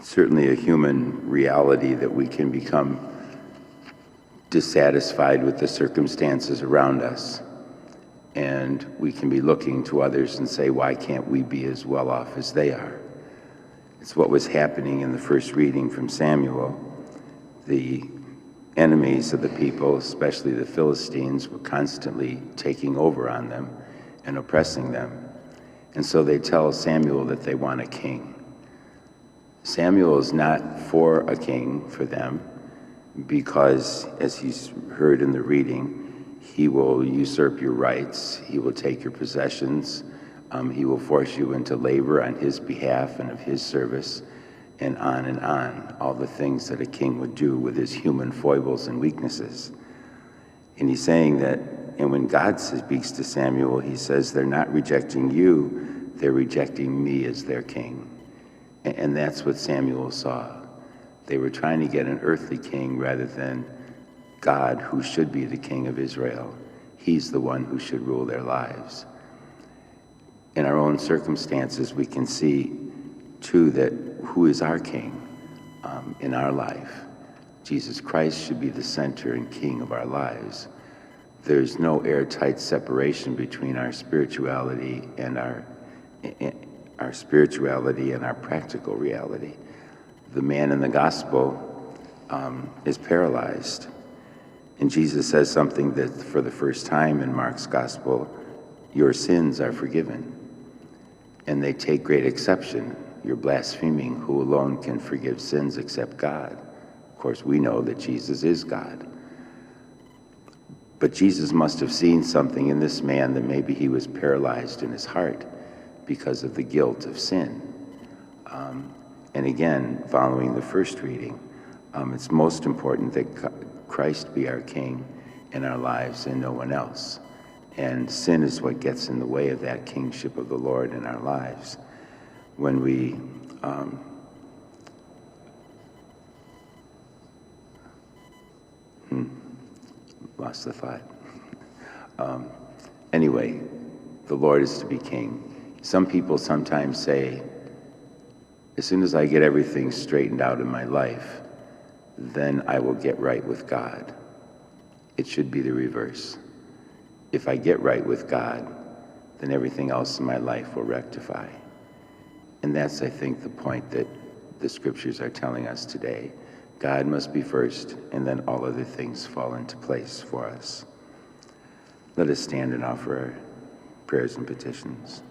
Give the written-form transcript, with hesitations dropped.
certainly a human reality that we can become dissatisfied with the circumstances around us. And we can be looking to others and say, why can't we be as well off as they are? It's what was happening in the first reading from Samuel. The enemies of the people, especially the Philistines, were constantly taking over on them and oppressing them. And so they tell Samuel that they want a king. Samuel is not for a king for them because, as he's heard in the reading, he will usurp your rights, he will take your possessions, he will force you into labor on his behalf and of his service, and on, all the things that a king would do with his human foibles and weaknesses. And he's saying that, and when God speaks to Samuel, he says, they're not rejecting you, they're rejecting me as their king. And that's what Samuel saw. They were trying to get an earthly king rather than God, who should be the king of Israel. He's the one who should rule their lives. In our own circumstances, we can see, too, that who is our king in our life? Jesus Christ should be the center and king of our lives. There's no airtight separation between our spirituality and our practical reality. The man in the gospel is paralyzed. And Jesus says something that for the first time in Mark's gospel, your sins are forgiven. And they take great exception. You're blaspheming. Who alone can forgive sins except God? Of course, we know that Jesus is God. But Jesus must have seen something in this man that maybe he was paralyzed in his heart because of the guilt of sin. And again, following the first reading, it's most important that Christ be our King in our lives and no one else. And sin is what gets in the way of that kingship of the Lord in our lives. When we lost the thought. Anyway, the Lord is to be king. Some people sometimes say, as soon as I get everything straightened out in my life, then I will get right with God. It should be the reverse. If I get right with God, then everything else in my life will rectify. And that's, I think, the point that the scriptures are telling us today. God must be first, and then all other things fall into place for us. Let us stand and offer our prayers and petitions.